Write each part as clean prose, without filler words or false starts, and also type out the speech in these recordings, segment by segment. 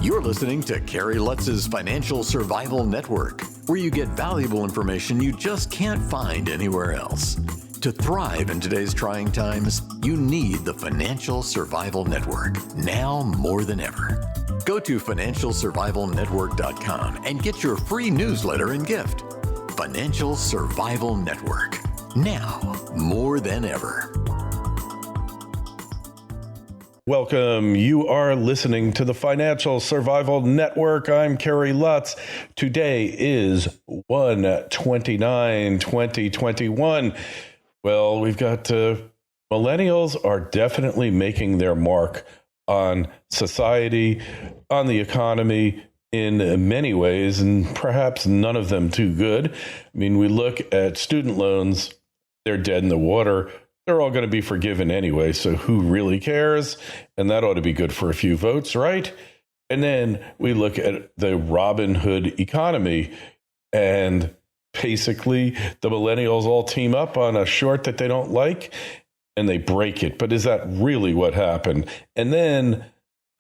You're listening to Kerry Lutz's Financial Survival Network, where you get valuable information you just can't find anywhere else. To thrive in today's trying times, you need the Financial Survival Network, now more than ever. Go to financialsurvivalnetwork.com and get your free newsletter and gift. Financial Survival Network, now more than ever. Welcome. You are listening to the Financial Survival Network. I'm Kerry Lutz. Today is 1/29/2021. Well, we've got millennials are definitely making their mark on society, on the economy in many ways, and perhaps none of them too good. I mean, we look at student loans, they're dead in the water. They're all going to be forgiven anyway, so who really cares? And that ought to be good for a few votes, right? And then we look at the Robin Hood economy, and basically the millennials all team up on a short that they don't like, and they break it. But is that really what happened? And then,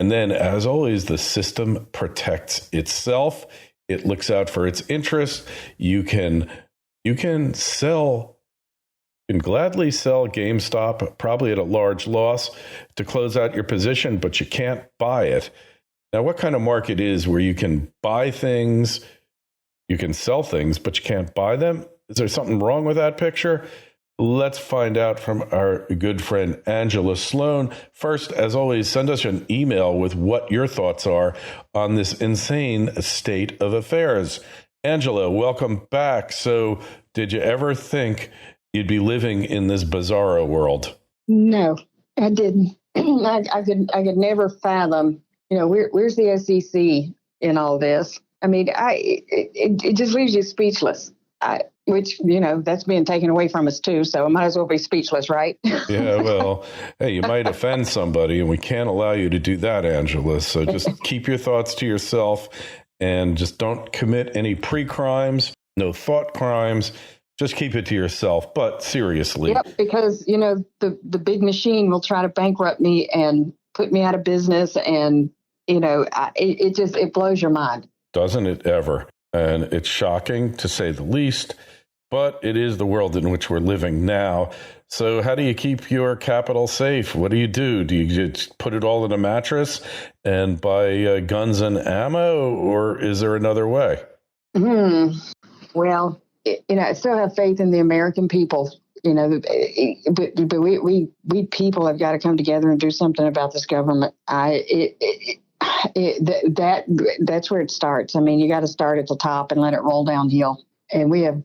as always, the system protects itself. It looks out for its interests. You can gladly sell GameStop, probably at a large loss, to close out your position, but you can't buy it. Now, what kind of market is where you can buy things, you can sell things, but you can't buy them? Is there something wrong with that picture? Let's find out from our good friend Angela Sloan. First, as always, send us an email with what your thoughts are on this insane state of affairs. Angela, welcome back. So, did you ever think you'd be living in this bizarro world? No, I didn't. I could never fathom, where's the SEC in all this? I mean, it just leaves you speechless, which, that's being taken away from us too. So I might as well be speechless, right? Yeah, well, hey, you might offend somebody, and we can't allow you to do that, Angela. So just keep your thoughts to yourself and just don't commit any pre-crimes, no thought crimes. Just keep it to yourself, but seriously. Yep, because, the big machine will try to bankrupt me and put me out of business. And, it blows your mind. Doesn't it ever? And it's shocking, to say the least, but it is the world in which we're living now. So how do you keep your capital safe? What do? Do you just put it all in a mattress and buy guns and ammo, or is there another way? Well, I still have faith in the American people, but we people have got to come together and do something about this government. That's where it starts. I mean, you got to start at the top and let it roll downhill. And we have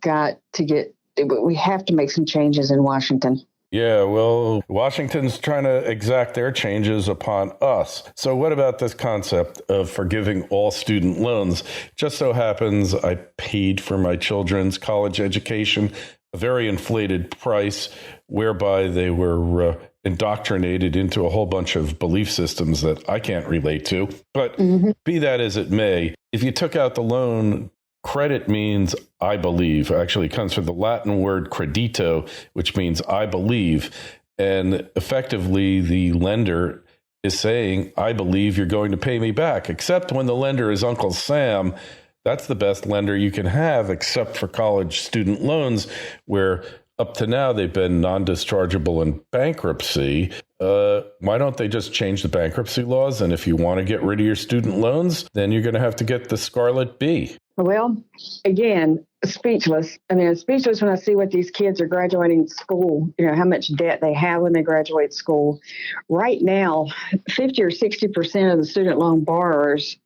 to make some changes in Washington. Yeah, well, Washington's trying to exact their changes upon us. So what about this concept of forgiving all student loans? Just so happens I paid for my children's college education, a very inflated price, whereby they were indoctrinated into a whole bunch of belief systems that I can't relate to. But be that as it may, if you took out the loan, credit means I believe. Actually, it comes from the Latin word credito, which means I believe. And effectively, the lender is saying, I believe you're going to pay me back. Except when the lender is Uncle Sam, that's the best lender you can have, except for college student loans, where up to now they've been non-dischargeable in bankruptcy. Why don't they just change the bankruptcy laws? And if you want to get rid of your student loans, then you're going to have to get the Scarlet B. Well, again, speechless. I mean, I'm speechless when I see what these kids are graduating school, how much debt they have when they graduate school. Right now, 50 or 60% of the student loan borrowers,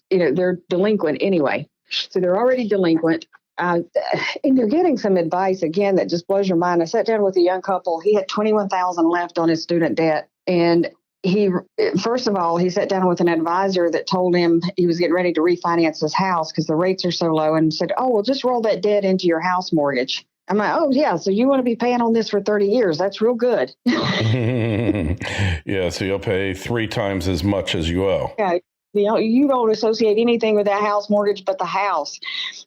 they're delinquent anyway. So they're already delinquent. And they're getting some advice, again, that just blows your mind. I sat down with a young couple. He had $21,000 left on his student debt. And first of all, he sat down with an advisor that told him he was getting ready to refinance his house because the rates are so low, and said, well, just roll that debt into your house mortgage. I'm like, oh, yeah, so you want to be paying on this for 30 years. That's real good. Yeah, so you'll pay 3 times as much as you owe. Yeah. You don't associate anything with that house mortgage but the house.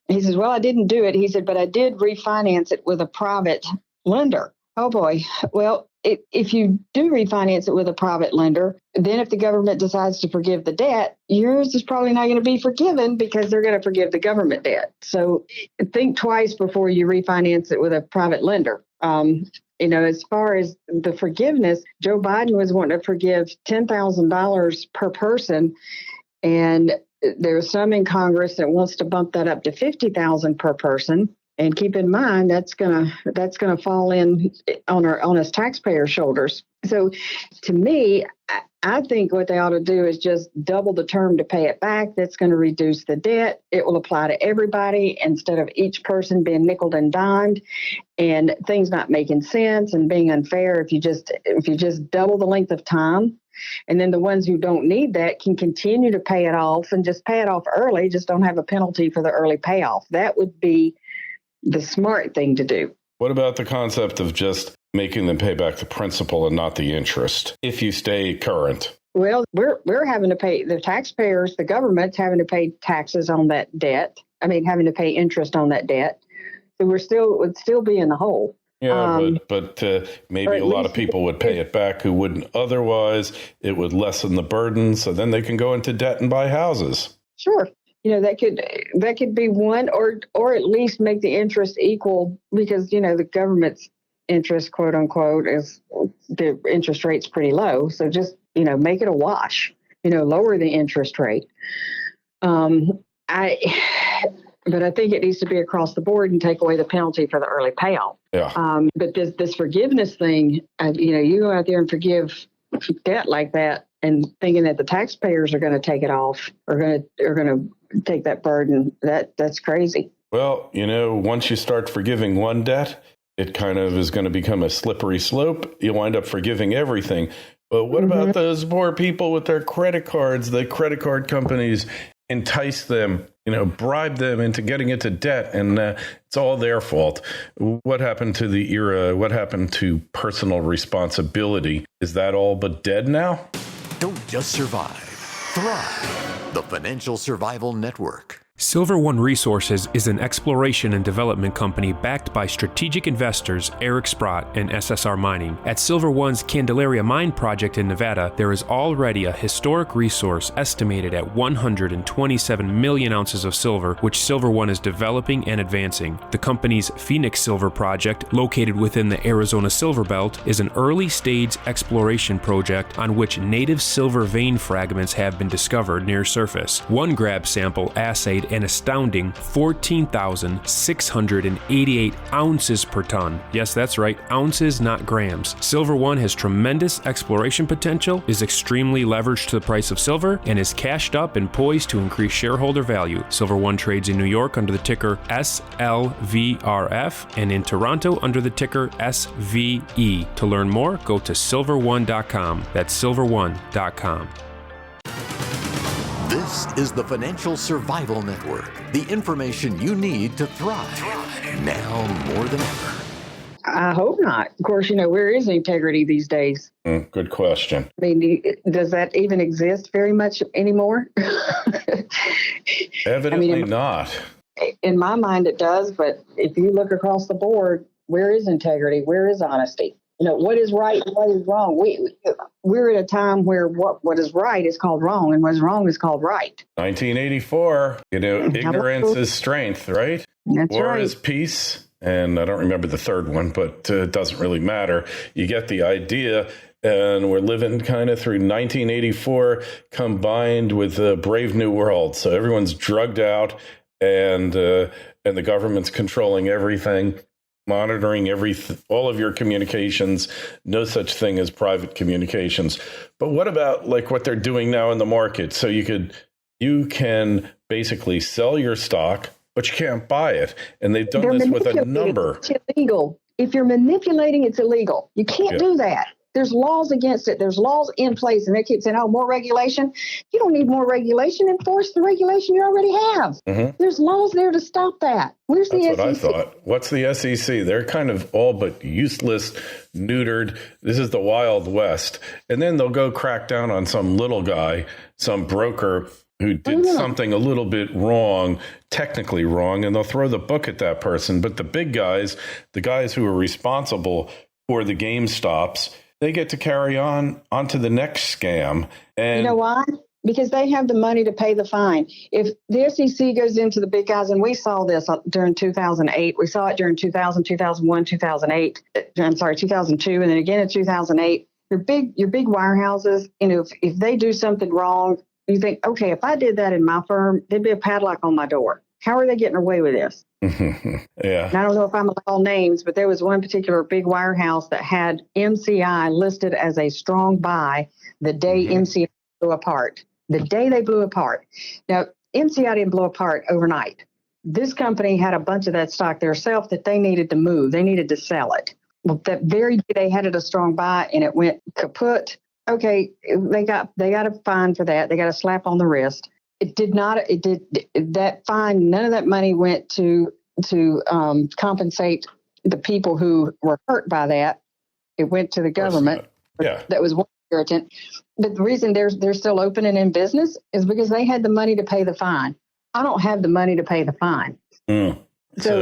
He says, well, I didn't do it. He said, but I did refinance it with a private lender. Oh, boy. Well, if you do refinance it with a private lender, then if the government decides to forgive the debt, yours is probably not going to be forgiven because they're going to forgive the government debt. So think twice before you refinance it with a private lender. As far as the forgiveness, Joe Biden was wanting to forgive $10,000 per person. And there's some in Congress that wants to bump that up to $50,000 per person. And keep in mind that's gonna fall in on us taxpayers' shoulders. So, to me, I think what they ought to do is just double the term to pay it back. That's going to reduce the debt. It will apply to everybody instead of each person being nickeled and dimed, and things not making sense and being unfair. If you just double the length of time. And then the ones who don't need that can continue to pay it off and just pay it off early. Just don't have a penalty for the early payoff. That would be the smart thing to do. What about the concept of just making them pay back the principal and not the interest if you stay current? Well, we're having to pay, the taxpayers, the government's having to pay taxes on that debt. Having to pay interest on that debt. So would still be in the hole. Yeah, but maybe a lot of people would pay it back who wouldn't otherwise. It would lessen the burden, so then they can go into debt and buy houses. Sure. That could be one, or at least make the interest equal, because the government's interest, quote unquote, is the interest rate's pretty low. So just make it a wash. Lower the interest rate. But I think it needs to be across the board and take away the penalty for the early payoff. Yeah. But this forgiveness thing, you go out there and forgive debt like that, and thinking that the taxpayers are going to take it off, are going to take that burden, that's crazy. Well, once you start forgiving one debt, it kind of is going to become a slippery slope. You wind up forgiving everything. But what about those poor people with their credit cards? The credit card companies entice them, bribe them into getting into debt, and it's all their fault. What happened to the era? What happened to personal responsibility? Is that all but dead now? Don't just survive, thrive. The Financial Survival Network. Silver One Resources is an exploration and development company backed by strategic investors Eric Sprott and SSR Mining. At Silver One's Candelaria Mine project in Nevada, there is already a historic resource estimated at 127 million ounces of silver, which Silver One is developing and advancing. The company's Phoenix Silver project, located within the Arizona Silver Belt, is an early-stage exploration project on which native silver vein fragments have been discovered near surface. One grab sample assayed an astounding 14,688 ounces per ton. Yes, that's right, ounces, not grams. Silver One has tremendous exploration potential, is extremely leveraged to the price of silver, and is cashed up and poised to increase shareholder value. Silver One trades in New York under the ticker SLVRF and in Toronto under the ticker SVE. To learn more, go to silverone.com. That's silverone.com. This is the Financial Survival Network, the information you need to thrive now more than ever. I hope not. Of course, where is integrity these days? Good question. Does that even exist very much anymore? Evidently not. In my mind, it does. But if you look across the board, where is integrity? Where is honesty? What is right and what is wrong? We're at a time where what is right is called wrong, and what is wrong is called right. 1984, ignorance is strength, right? That's War right. is peace. And I don't remember the third one, but it doesn't really matter. You get the idea. And we're living kind of through 1984 combined with a Brave New World. So everyone's drugged out, and the government's controlling everything, monitoring all of your communications. No such thing as private communications. But what about like what they're doing now in the market? So you can basically sell your stock, but you can't buy it. And they've done this with a number. It's illegal. If you're manipulating, it's illegal. You can't do that. There's laws against it. There's laws in place, and they keep saying, more regulation. You don't need more regulation. Enforce the regulation you already have. Mm-hmm. There's laws there to stop that. Where's the SEC? That's what I thought. What's the SEC? They're kind of all but useless, neutered. This is the Wild West. And then they'll go crack down on some little guy, some broker who did something a little bit wrong, technically wrong, and they'll throw the book at that person. But the big guys, the guys who are responsible for the GameStops, they get to carry onto the next scam. And you know why? Because they have the money to pay the fine. If the SEC goes into the big guys, and we saw this during 2008, we saw it during 2000, 2001, 2008, 2002, and then again in 2008, your big wirehouses, if they do something wrong, you think, okay, if I did that in my firm, there'd be a padlock on my door. How are they getting away with this? Yeah. And I don't know if I'm going to call names, but there was one particular big wirehouse that had MCI listed as a strong buy the day MCI blew apart. The day they blew apart. Now, MCI didn't blow apart overnight. This company had a bunch of that stock themselves that they needed to move. They needed to sell it. Well, that very day they had it a strong buy and it went kaput. Okay, they got a fine for that. They got a slap on the wrist. That fine, none of that money went to compensate the people who were hurt by that. It went to the government. Yeah. That was one irritant. But the reason they're still open and in business is because they had the money to pay the fine. I don't have the money to pay the fine. So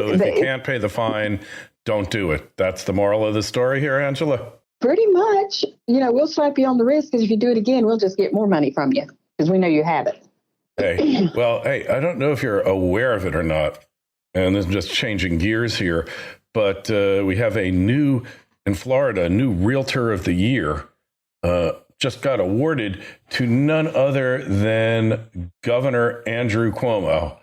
if you can't pay the fine, don't do it. That's the moral of the story here, Angela? Pretty much. We'll slap you on the wrist because if you do it again, we'll just get more money from you because we know you have it. Hey, I don't know if you're aware of it or not, and this is just changing gears here, but we have in Florida, a new Realtor of the Year just got awarded to none other than Governor Andrew Cuomo.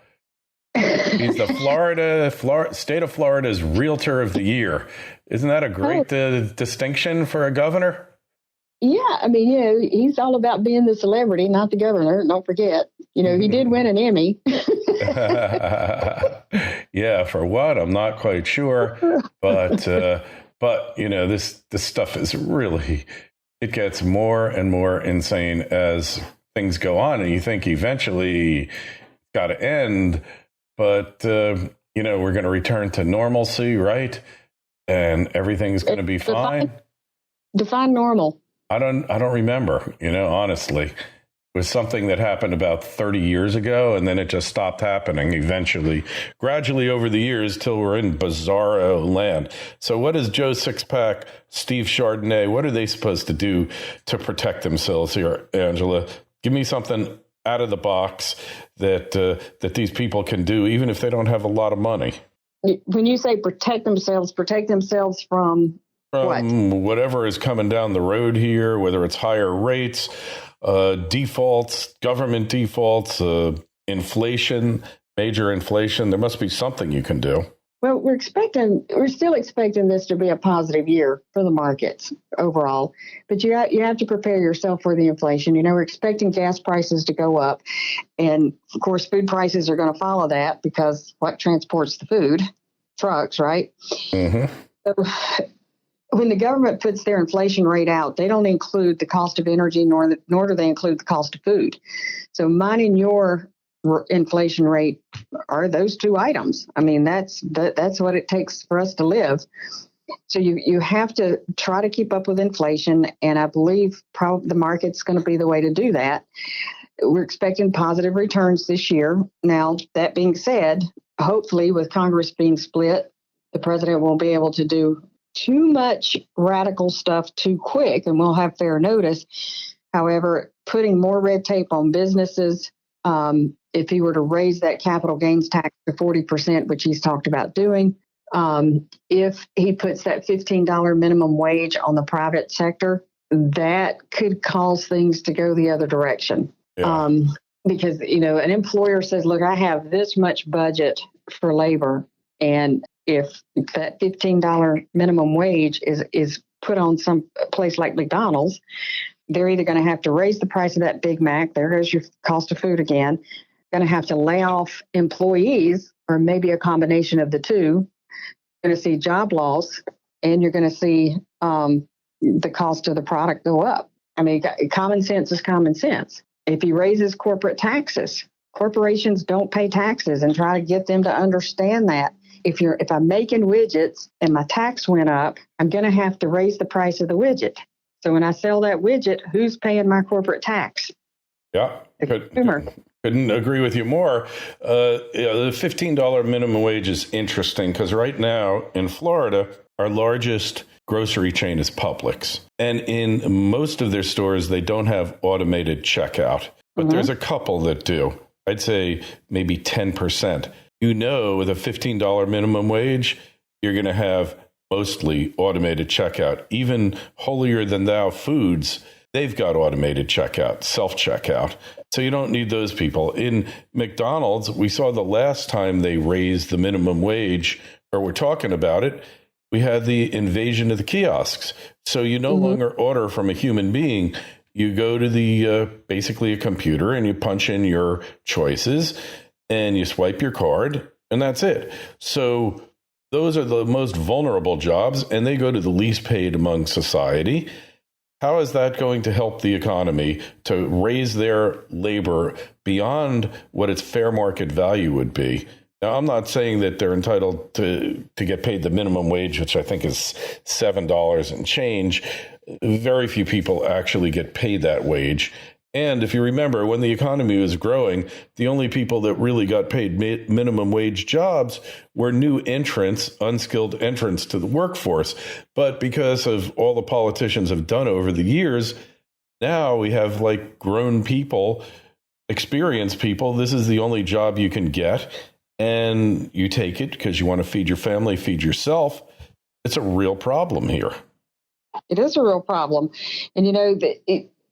He's the state of Florida's Realtor of the Year. Isn't that a great distinction for a governor? Yeah, I mean, he's all about being the celebrity, not the governor. Don't forget, he did win an Emmy. Yeah, for what? I'm not quite sure, but this stuff is really, it gets more and more insane as things go on, and you think eventually it's got to end, but we're going to return to normalcy, right? And everything's going to be fine. Define normal. I don't remember, honestly. It was something that happened about 30 years ago, and then it just stopped happening gradually over the years till we're in bizarro land. So what is Joe Sixpack, Steve Chardonnay, what are they supposed to do to protect themselves here, Angela? Give me something out of the box that these people can do, even if they don't have a lot of money. When you say protect themselves from whatever is coming down the road here, whether it's higher rates, defaults, government defaults, inflation, major inflation. There must be something you can do. Well, we're still expecting this to be a positive year for the markets overall, but you have to prepare yourself for the inflation. We're expecting gas prices to go up, and of course, food prices are going to follow that because what transports the food? Trucks, right? Mm-hmm. So, when the government puts their inflation rate out, they don't include the cost of energy, nor do they include the cost of food. So mine and your inflation rate are those two items. I mean, that's what it takes for us to live. So you have to try to keep up with inflation, and I believe the market's going to be the way to do that. We're expecting positive returns this year. Now, that being said, hopefully with Congress being split, the president won't be able to do too much radical stuff too quick, and we'll have fair notice. However, putting more red tape on businesses, if he were to raise that capital gains tax to 40%, which he's talked about doing, if he puts that $15 minimum wage on the private sector, that could cause things to go the other direction. Yeah. Because, an employer says, look, I have this much budget for labor, and if that $15 minimum wage is put on some place like McDonald's, they're either going to have to raise the price of that Big Mac. There goes your cost of food again. Going to have to lay off employees, or maybe a combination of the two. You're going to see job loss, and you're going to see the cost of the product go up. I mean, common sense is common sense. If he raises corporate taxes, corporations don't pay taxes, and try to get them to understand that. If I'm making widgets and my tax went up, I'm going to have to raise the price of the widget. So when I sell that widget, who's paying my corporate tax? Yeah, the consumer. Couldn't agree with you more. The $15 minimum wage is interesting because right now in Florida, our largest grocery chain is Publix. And in most of their stores, they don't have automated checkout, but there's a couple that do. I'd say maybe 10%. With a $15 minimum wage, you're going to have mostly automated checkout. Even holier than thou foods, they've got automated checkout, self-checkout. So you don't need those people. In McDonald's, we saw the last time they raised the minimum wage, or we're talking about it, we had the invasion of the kiosks. So you no longer order from a human being. You go to the basically a computer and you punch in your choices and you swipe your card and that's it. So those are the most vulnerable jobs and they go to the least paid among society. How is that going to help the economy to raise their labor beyond what its fair market value would be? Now, I'm not saying that they're entitled to get paid the minimum wage, which I think is $7 and change. Very few people actually get paid that wage. And if you remember, when the economy was growing, the only people that really got paid minimum wage jobs were new entrants, unskilled entrants to the workforce. But because of all the politicians have done over the years, now we have like grown people, experienced people. This is the only job you can get. And you take it because you want to feed your family, feed yourself. It's a real problem here. It is a real problem. And,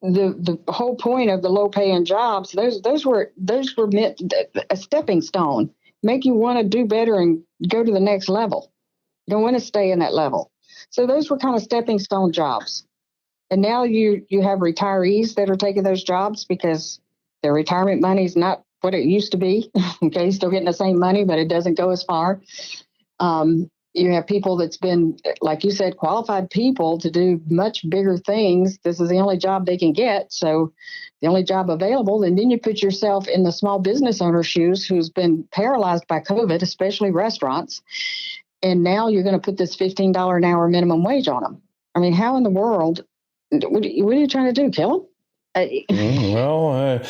the whole point of the low paying jobs, those were meant a stepping stone, make you want to do better and go to the next level. You don't want to stay in that level. So those were kind of stepping stone jobs. And now you have retirees that are taking those jobs because their retirement money is not what it used to be. Okay, still getting the same money, but it doesn't go as far. You have people that's been, like you said, qualified people to do much bigger things. This is the only job they can get. So the only job available. And then you put yourself in the small business owner's shoes who's been paralyzed by COVID, especially restaurants. And now you're going to put this $15 an hour minimum wage on them. I mean, how in the world, what are you trying to do? Kill them?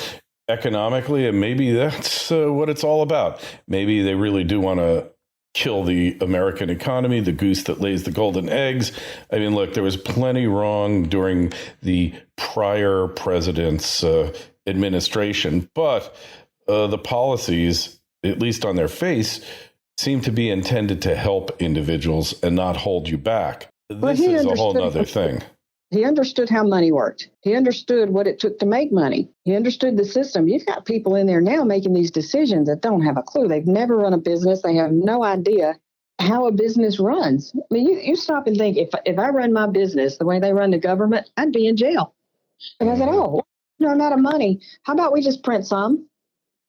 Economically, and maybe that's what it's all about. Maybe they really do want to kill the American economy, the goose that lays the golden eggs. I mean, look, there was plenty wrong during the prior president's administration, but the policies, at least on their face, seem to be intended to help individuals and not hold you back. This is a whole other thing. He understood how money worked. He understood what it took to make money. He understood the system. You've got people in there now making these decisions that don't have a clue. They've never run a business. They have no idea how a business runs. I mean, you stop and think, if I run my business the way they run the government, I'd be in jail. And I said, I'm out of money. How about we just print some?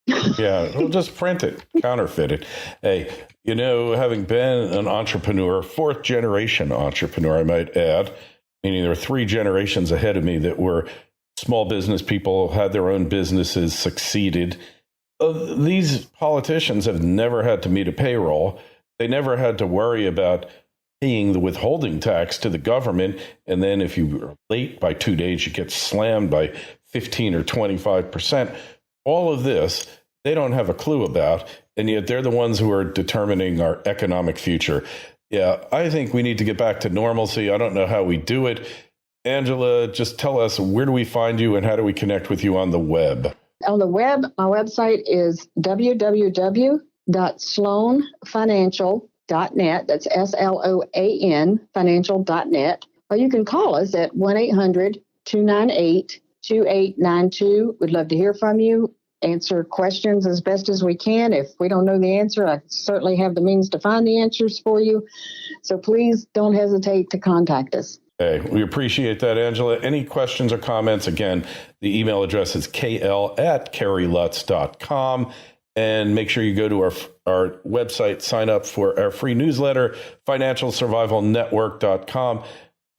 Yeah, we'll just print it, counterfeit it. Hey, having been an entrepreneur, fourth generation entrepreneur, I might add, meaning there were 3 generations ahead of me that were small business people, had their own businesses, succeeded. These politicians have never had to meet a payroll. They never had to worry about paying the withholding tax to the government. And then if you were late by 2 days, you get slammed by 15 or 25%. All of this, they don't have a clue about. And yet they're the ones who are determining our economic future. Yeah, I think we need to get back to normalcy. I don't know how we do it. Angela, just tell us, where do we find you and how do we connect with you on the web? On the web, my website is www.sloanfinancial.net. That's SLOAN financial.net. Or you can call us at 1-800-298-2892. We'd love to hear from you. Answer questions as best as we can. If we don't know the answer, I certainly have the means to find the answers for you. So please don't hesitate to contact us. Hey, we appreciate that, Angela. Any questions or comments? Again, the email address is kl@kerrylutz.com. And make sure you go to our website, sign up for our free newsletter, financialsurvivalnetwork.com.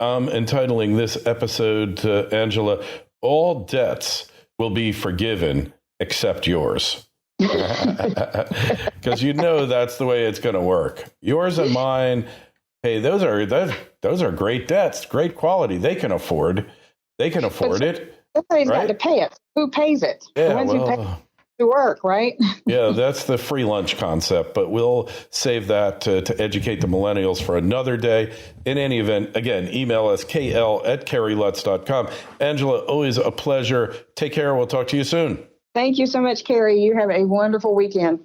I'm entitling this episode, Angela, All Debts Will Be Forgiven Except Yours. Because that's the way it's going to work. Yours and mine, hey, those are great debts, great quality. They can afford it. Somebody's got to pay it. Who pays it? Yeah, to work, right? Yeah, that's the free lunch concept, but we'll save that to educate the millennials for another day. In any event, again, email us kl@kerrylutz.com. Angela, always a pleasure. Take care. We'll talk to you soon. Thank you so much, Kerry. You have a wonderful weekend.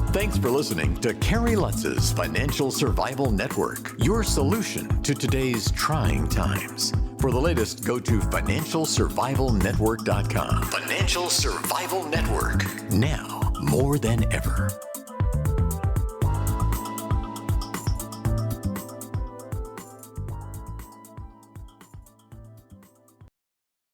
Thanks for listening to Kerry Lutz's Financial Survival Network, your solution to today's trying times. For the latest, go to financialsurvivalnetwork.com. Financial Survival Network, now more than ever.